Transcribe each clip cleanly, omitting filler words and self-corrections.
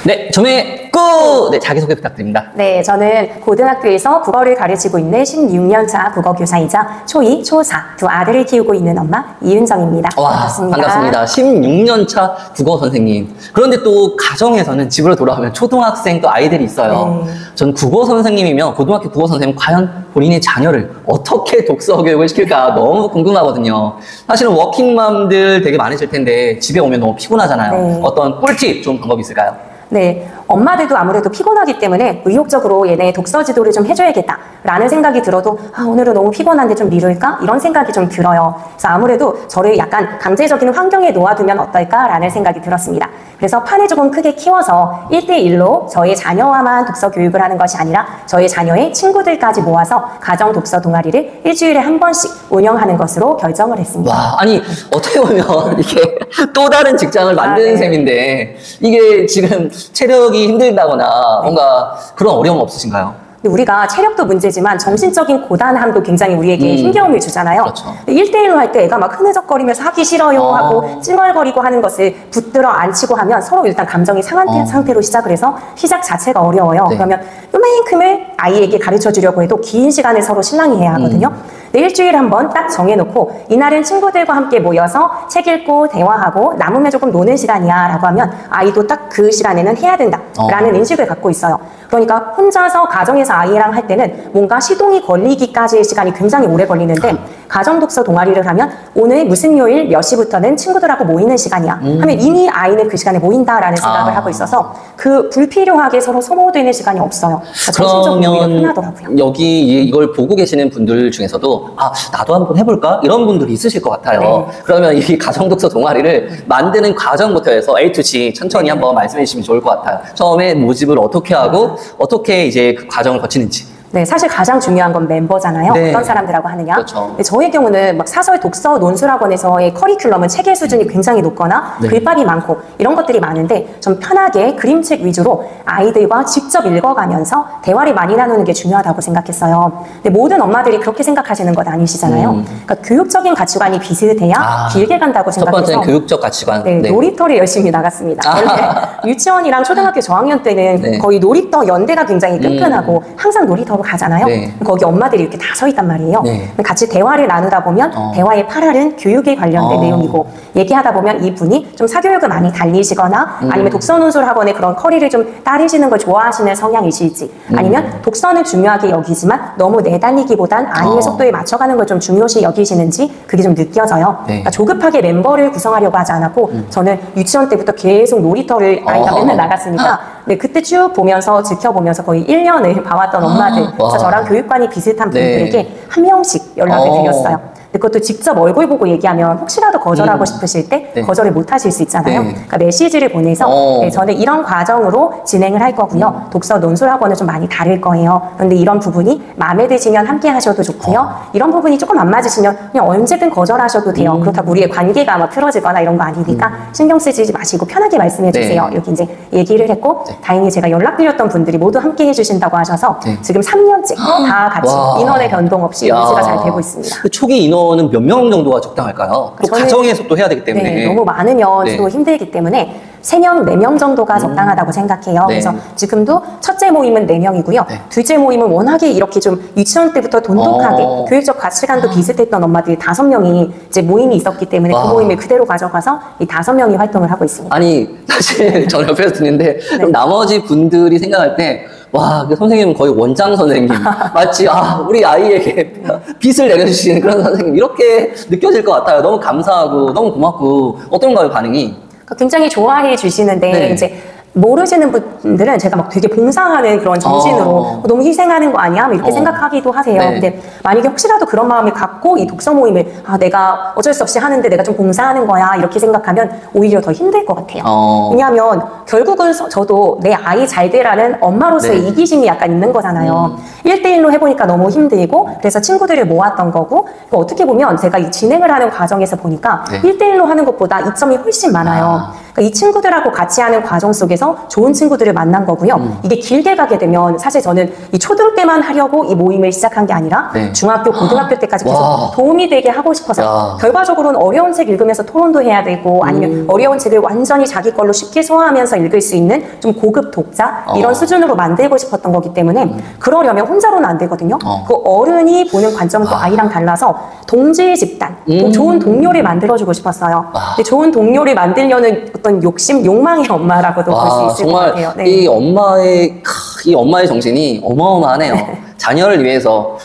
네, 점의 꾸! 네, 자기소개 부탁드립니다. 네, 저는 고등학교에서 국어를 가르치고 있는 16년차 국어교사이자 초2, 초4 두 아들을 키우고 있는 엄마 이윤정입니다. 와, 반갑습니다. 반갑습니다. 16년차 국어 선생님. 그런데 또 가정에서는 집으로 돌아오면 초등학생 또 아이들이 있어요. 네. 전 국어 선생님이면 고등학교 국어 선생님 과연 본인의 자녀를 어떻게 독서 교육을 시킬까 너무 궁금하거든요. 사실은 워킹맘들 되게 많으실 텐데 집에 오면 너무 피곤하잖아요. 네. 어떤 꿀팁 좋은 방법이 있을까요? 네, 엄마들도 아무래도 피곤하기 때문에 의욕적으로 얘네 독서 지도를 좀 해줘야겠다 라는 생각이 들어도 오늘은 너무 피곤한데 좀 미룰까? 이런 생각이 좀 들어요. 그래서 아무래도 저를 약간 강제적인 환경에 놓아두면 어떨까? 라는 생각이 들었습니다. 그래서 판을 조금 크게 키워서 1대1로 저의 자녀와만 독서 교육을 하는 것이 아니라 저의 자녀의 친구들까지 모아서 가정 독서 동아리를 일주일에 한 번씩 운영하는 것으로 결정을 했습니다. 와, 아니 어떻게 보면 이게 또 다른 직장을 만드는 네. 셈인데 이게 지금 체력이 힘들다거나 뭔가 그런 어려움 없으신가요? 근데 우리가 체력도 문제지만 정신적인 고단함도 굉장히 우리에게 힘겨움을 주잖아요. 그렇죠. 1대1로 할 때 애가 막 흐느적거리면서 하기 싫어요 하고 찡얼거리고 하는 것을 붙들어 안치고 하면 서로 일단 감정이 상한 상태로 시작을 해서 시작 자체가 어려워요. 네. 그러면 요만큼을 아이에게 가르쳐 주려고 해도 긴 시간을 서로 실랑이 해야 하거든요. 근데 일주일에 한 번 딱 정해놓고 이날은 친구들과 함께 모여서 책 읽고 대화하고 남으면 조금 노는 시간이야 라고 하면 아이도 딱 그 시간에는 해야 된다 라는 인식을 갖고 있어요. 그러니까 혼자서 가정에서 아이랑 할 때는 뭔가 시동이 걸리기까지의 시간이 굉장히 오래 걸리는데 가정 독서 동아리를 하면 오늘 무슨 요일 몇 시부터는 친구들하고 모이는 시간이야 하면 이미 아이는 그 시간에 모인다라는 생각을 하고 있어서 그 불필요하게 서로 소모되는 시간이 없어요. 정신적으로 오히려 편하더라고요. 여기 이걸 보고 계시는 분들 중에서도 나도 한번 해볼까? 이런 분들이 있으실 것 같아요. 네. 그러면 이 가정독서 동아리를 만드는 과정부터 해서 A to Z 천천히 한번 말씀해 주시면 좋을 것 같아요. 처음에 모집을 어떻게 하고 어떻게 이제 그 과정을 거치는지. 네, 사실 가장 중요한 건 멤버잖아요. 네. 어떤 사람들하고 하느냐. 그렇죠. 근데 저의 경우는 막 사설 독서 논술학원에서의 커리큘럼은 체계 수준이 굉장히 높거나 네. 글밥이 많고 이런 것들이 많은데 좀 편하게 그림책 위주로 아이들과 직접 읽어가면서 대화를 많이 나누는 게 중요하다고 생각했어요. 근데 모든 엄마들이 그렇게 생각하시는 건 아니시잖아요. 그러니까 교육적인 가치관이 비슷해야 길게 간다고 첫 생각해서 번째는 교육적 가치관. 네, 네. 놀이터를 열심히 나갔습니다. 원래 유치원이랑 초등학교 저학년 때는 네. 거의 놀이터 연대가 굉장히 끈끈하고 항상 놀이터로 가잖아요. 네. 거기 엄마들이 이렇게 다 서 있단 말이에요. 네. 같이 대화를 나누다 보면 대화의 8할은 교육에 관련된 내용이고 얘기하다 보면 이분이 좀 사교육을 많이 달리시거나 아니면 독서 논술 학원의 그런 커리를 좀 따르시는 걸 좋아하시는 성향이실지 아니면 독서는 중요하게 여기지만 너무 내달리기보단 아이의 속도에 맞춰가는 걸 좀 중요시 여기시는지 그게 좀 느껴져요. 네. 그러니까 조급하게 멤버를 구성하려고 하지 않았고 저는 유치원 때부터 계속 놀이터를 아이가 맨날 나갔으니까 네, 그때 쭉 보면서 지켜보면서 거의 1년을 봐왔던 엄마들 그래서 저랑 교육관이 비슷한 분들에게 한 명씩 연락을 드렸어요. 근데 그것도 직접 얼굴 보고 얘기하면 혹시라도 거절하고 싶으실 때 거절을 못 하실 수 있잖아요. 네. 그러니까 메시지를 보내서 네, 저는 이런 과정으로 진행을 할 거고요. 독서 논술 학원은 좀 많이 다를 거예요. 그런데 이런 부분이 마음에 드시면 함께 하셔도 좋고요. 이런 부분이 조금 안 맞으시면 그냥 언제든 거절하셔도 돼요. 그렇다고 우리의 관계가 막 틀어지거나 이런 거 아니니까 신경 쓰지 마시고 편하게 말씀해 주세요. 네. 이렇게 이제 얘기를 했고 다행히 제가 연락드렸던 분들이 모두 함께 해주신다고 하셔서 지금 3년째 다 같이 와. 인원의 변동 없이 유지가 잘 되고 있습니다. 그 초기 인원은 몇 명 정도가 적당할까요? 또 저는- 가정에서 또 해야 되기 때문에. 네, 너무 많으면 네. 또 힘들기 때문에 3명, 4명 정도가 적당하다고 생각해요. 네. 그래서 지금도 첫째 모임은 4명이고요. 네. 둘째 모임은 워낙에 이렇게 좀 유치원 때부터 돈독하게 교육적 가치관도 비슷했던 엄마들이 5명이 이제 모임이 있었기 때문에 와. 그 모임을 그대로 가져가서 이 5명이 활동을 하고 있습니다. 아니 사실 저는 옆에서 듣는데 그럼 나머지 분들이 생각할 때 와, 그 선생님은 거의 원장 선생님 마치 우리 아이에게 빚을 내려주시는 그런 선생님 이렇게 느껴질 것 같아요. 너무 감사하고 너무 고맙고 어떤가요 반응이? 그러니까 굉장히 좋아해 주시는데 네. 이제 모르시는 분들은 제가 막 되게 봉사하는 그런 정신으로 너무 희생하는 거 아니야? 이렇게 생각하기도 하세요. 네. 근데 만약에 혹시라도 그런 마음을 갖고 이 독서 모임을 내가 어쩔 수 없이 하는데 내가 좀 봉사하는 거야 이렇게 생각하면 오히려 더 힘들 것 같아요. 왜냐하면 결국은 저도 내 아이 잘 되라는 엄마로서의 네. 이기심이 약간 있는 거잖아요. 1대1로 해보니까 너무 힘들고 그래서 친구들을 모았던 거고 어떻게 보면 제가 이 진행을 하는 과정에서 보니까 네. 1대1로 하는 것보다 이점이 훨씬 많아요. 그러니까 이 친구들하고 같이 하는 과정 속에서 통해서 좋은 친구들을 만난 거고요. 이게 길게 가게 되면 사실 저는 이 초등 때만 하려고 이 모임을 시작한 게 아니라 네. 중학교, 고등학교 때까지 계속 와. 도움이 되게 하고 싶어서 야. 결과적으로는 어려운 책 읽으면서 토론도 해야 되고 아니면 어려운 책을 완전히 자기 걸로 쉽게 소화하면서 읽을 수 있는 좀 고급 독자 이런 수준으로 만들고 싶었던 거기 때문에 그러려면 혼자로는 안 되거든요. 그 어른이 보는 관점은 또 아이랑 달라서 동질 집단, 좋은 동료를 만들어주고 싶었어요. 근데 좋은 동료를 만들려는 어떤 욕심, 욕망의 엄마라고도 볼 수 있을 것 같아요. 네. 이 엄마의 정신이 어마어마하네요. 자녀를 위해서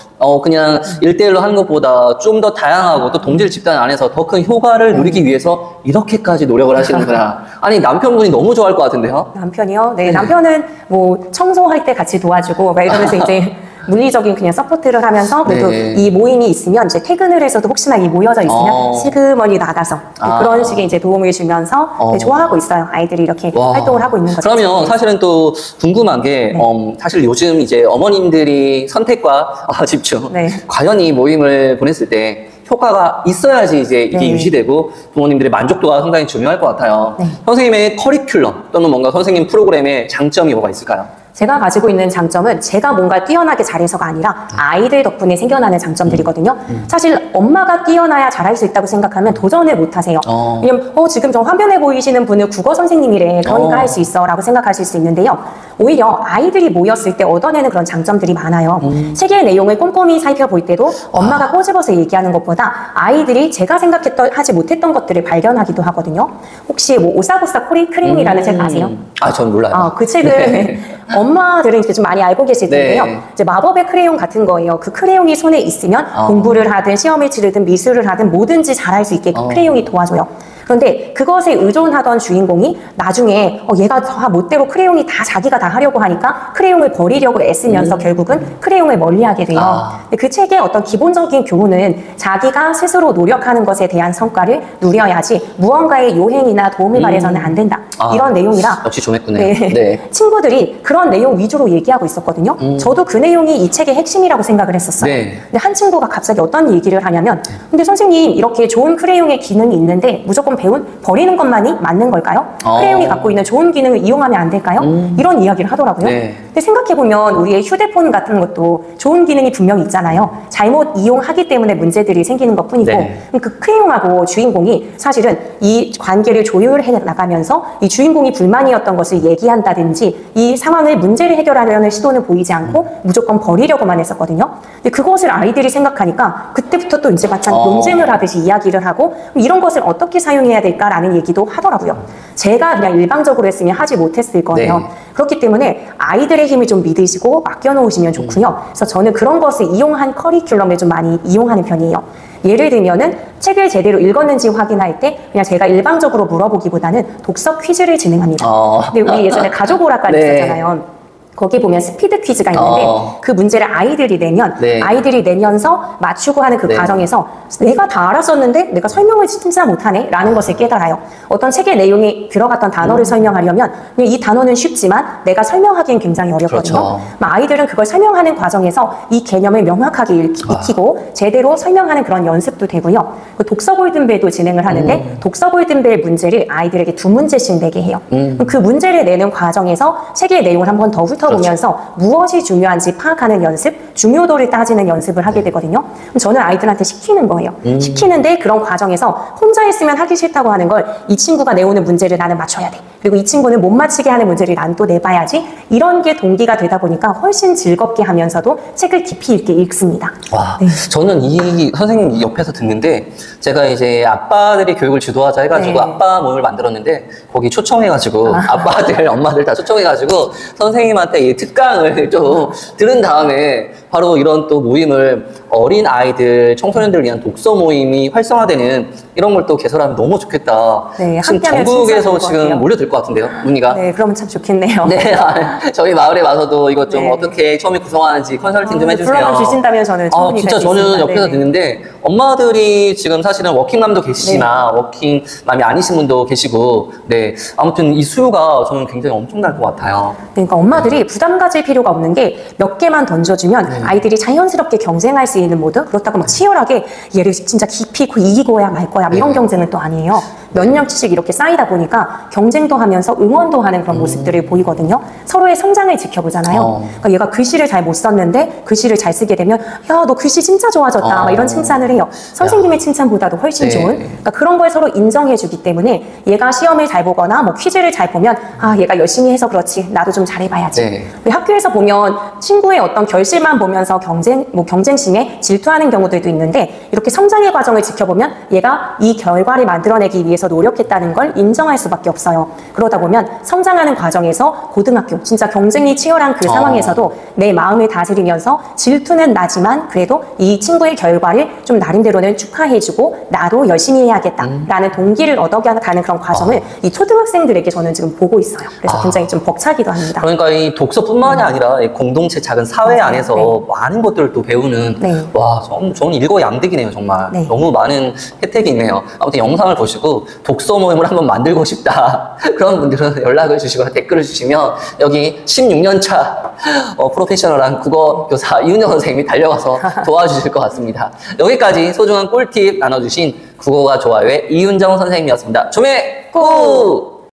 그냥 1대1로 하는 것보다 좀 더 다양하고 또 동질 집단 안에서 더 큰 효과를 누리기 위해서 이렇게까지 노력을 하시는구나. 아니 남편분이 너무 좋아할 것 같은데요? 남편이요? 네, 남편은 뭐 청소할 때 같이 도와주고 막 이러면서 이제 물리적인 그냥 서포트를 하면서 그래도 네. 이 모임이 있으면 이제 퇴근을 해서도 혹시나 이 모여져 있으면 시그머니 나가서 그런 식의 이제 도움을 주면서 네, 좋아하고 있어요. 아이들이 이렇게 활동을 하고 있는 거죠. 그러면 사실은 또 궁금한 게 사실 요즘 이제 어머님들이 선택과 집중 네. 과연 이 모임을 보냈을 때 효과가 있어야지 이제 이게 네. 유지되고 부모님들의 만족도가 상당히 중요할 것 같아요. 네. 선생님의 커리큘럼 또는 뭔가 선생님 프로그램의 장점이 뭐가 있을까요? 제가 가지고 있는 장점은 제가 뭔가 뛰어나게 잘해서가 아니라 아이들 덕분에 생겨나는 장점들이거든요. 사실 엄마가 뛰어나야 잘할 수 있다고 생각하면 도전을 못 하세요. 왜냐면 지금 저 화면에 보이시는 분은 국어 선생님이래. 그러니까 할 수 있어 라고 생각하실 수 있는데요. 오히려 아이들이 모였을 때 얻어내는 그런 장점들이 많아요. 책의 내용을 꼼꼼히 살펴볼 때도 엄마가 꼬집어서 얘기하는 것보다 아이들이 제가 하지 못했던 것들을 발견하기도 하거든요. 혹시 뭐 오사고사 크레용이라는 책 아세요? 전 몰라요. 그 책을 네. 엄마들은 이제 좀 많이 알고 계실 텐데요. 네. 이제 마법의 크레용 같은 거예요. 그 크레용이 손에 있으면 공부를 하든 시험을 치르든 미술을 하든 뭐든지 잘할 수 있게 그 크레용이 도와줘요. 그런데 그것에 의존하던 주인공이 나중에 얘가 다 멋대로 크레용이 다 자기가 다 하려고 하니까 크레용을 버리려고 애쓰면서 결국은 크레용을 멀리하게 돼요. 근데 그 책의 어떤 기본적인 교훈은 자기가 스스로 노력하는 것에 대한 성과를 누려야지 무언가의 요행이나 도움을 바래서는 안 된다. 이런 내용이라 역시 좀 했구나. 네. 네. 친구들이 그런 내용 위주로 얘기하고 있었거든요. 저도 그 내용이 이 책의 핵심이라고 생각을 했었어요. 네. 근데 한 친구가 갑자기 어떤 얘기를 하냐면 근데 선생님 이렇게 좋은 크레용의 기능이 있는데 무조건 버리는 것만이 맞는 걸까요? 크레용이 갖고 있는 좋은 기능을 이용하면 안 될까요? 이런 이야기를 하더라고요. 네. 근데 생각해보면 우리의 휴대폰 같은 것도 좋은 기능이 분명히 있잖아요. 잘못 이용하기 때문에 문제들이 생기는 것 뿐이고 네. 그 크레용하고 주인공이 사실은 이 관계를 조율해 나가면서 이 주인공이 불만이었던 것을 얘기한다든지 이 상황을 문제를 해결하려는 시도는 보이지 않고 무조건 버리려고만 했었거든요. 근데 그것을 아이들이 생각하니까 그때부터 또 이제 마찬 논쟁을 하듯이 이야기를 하고 이런 것을 어떻게 사용해야 될까라는 얘기도 하더라고요. 제가 그냥 일방적으로 했으면 하지 못했을 거예요. 네. 그렇기 때문에 아이들의 힘을 좀 믿으시고 맡겨놓으시면 좋고요. 그래서 저는 그런 것을 이용한 커리큘럼을 좀 많이 이용하는 편이에요. 예를 들면은 책을 제대로 읽었는지 확인할 때 그냥 제가 일방적으로 물어보기보다는 독서 퀴즈를 진행합니다. 근데 우리 예전에 가족 오락관 네. 있었잖아요. 거기 보면 스피드 퀴즈가 있는데 그 문제를 아이들이 내면 네. 아이들이 내면서 맞추고 하는 그 네. 과정에서 내가 다 알았었는데 내가 설명을 진짜 못하네 라는 것을 깨달아요. 어떤 책의 내용이 들어갔던 단어를 설명하려면 이 단어는 쉽지만 내가 설명하기엔 굉장히 어렵거든요. 그렇죠. 아이들은 그걸 설명하는 과정에서 이 개념을 명확하게 익히고 제대로 설명하는 그런 연습도 되고요. 그 독서 골든벨도 진행을 하는데 독서 골든벨 문제를 아이들에게 2문제씩 내게 해요. 그 문제를 내는 과정에서 책의 내용을 한 번 더 훑어보면서 무엇이 중요한지 파악하는 연습, 중요도를 따지는 연습을 하게 되거든요. 그럼 저는 아이들한테 시키는 거예요. 시키는데 그런 과정에서 혼자 했으면 하기 싫다고 하는 걸 이 친구가 내오는 문제를 나는 맞춰야 돼. 그리고 이 친구는 못 맞히게 하는 문제를 난 또 내봐야지. 이런 게 동기가 되다 보니까 훨씬 즐겁게 하면서도 책을 깊이 있게 읽습니다. 와, 네. 저는 이 선생님 옆에서 듣는데 제가 이제 아빠들이 교육을 주도하자 해가지고 네. 아빠 모임을 만들었는데 거기 초청해가지고 아빠들, 엄마들 다 초청해가지고 선생님한테 이 특강을 좀 들은 다음에 바로 이런 또 모임을 어린 아이들, 청소년들을 위한 독서 모임이 활성화되는 이런 걸 또 개설하면 너무 좋겠다. 네, 지금 함께하면 전국에서 진짜 좋을 것 지금 같아요. 몰려들 것 같은데요, 문의가. 네, 그러면 참 좋겠네요. 네, 저희 마을에 와서도 이것 좀 네. 어떻게 처음에 구성하는지 컨설팅 좀 해주세요. 불러만 주신다면 저는 충분히 진짜 갈수 저는 있습니다. 옆에서 네네. 듣는데 엄마들이 지금 사실은 워킹맘도 계시지만 워킹맘이 아니신 분도 계시고, 네. 아무튼 이 수요가 저는 굉장히 엄청날 것 같아요. 그러니까 엄마들이 부담 가질 필요가 없는 게 몇 개만 던져주면 아이들이 자연스럽게 경쟁할 수 있는 모드? 그렇다고 막 치열하게 얘를 진짜 깊이 이기고야 말 거야. 이런 경쟁은 또 아니에요. 몇 년씩 이렇게 쌓이다 보니까 경쟁도 하면서 응원도 하는 그런 모습들을 보이거든요. 서로의 성장을 지켜보잖아요. 그러니까 얘가 글씨를 잘 못 썼는데 글씨를 잘 쓰게 되면 야, 너 글씨 진짜 좋아졌다. 막 이런 칭찬을 해요. 선생님의 칭찬보다도 훨씬 좋은. 그러니까 그런 걸 서로 인정해주기 때문에 얘가 시험을 잘 보거나 뭐 퀴즈를 잘 보면 아, 얘가 열심히 해서 그렇지. 나도 좀 잘해봐야지. 왜 학교에서 보면 친구의 어떤 결실만 보면서 경쟁심에 질투하는 경우들도 있는데 이렇게 성장의 과정을 지켜보면 얘가 이 결과를 만들어내기 위해서 노력했다는 걸 인정할 수밖에 없어요. 그러다 보면 성장하는 과정에서 고등학교 진짜 경쟁이 치열한 그 상황에서도 내 마음을 다스리면서 질투는 나지만 그래도 이 친구의 결과를 좀 나름대로는 축하해주고 나도 열심히 해야겠다라는 동기를 얻어가는 그런 과정을 이 초등학생들에게 저는 지금 보고 있어요. 그래서 굉장히 좀 벅차기도 합니다. 그러니까 이 독서뿐만이 아니라 이 공동체 작은 사회 안에서 많은 것들을 또 배우는 와, 저는 일거양득이네요, 정말. 너무 많은 혜택이 있네요. 아무튼 영상을 보시고 독서 모임을 한번 만들고 싶다. 그런 분들은 연락을 주시거나 댓글을 주시면 여기 16년차 프로페셔널한 국어 교사 이은정 선생님이 달려가서 도와주실 것 같습니다. 여기까지 소중한 꿀팁 나눠주신 국어가 좋아요의 이은정 선생님이었습니다. 조매 꾹!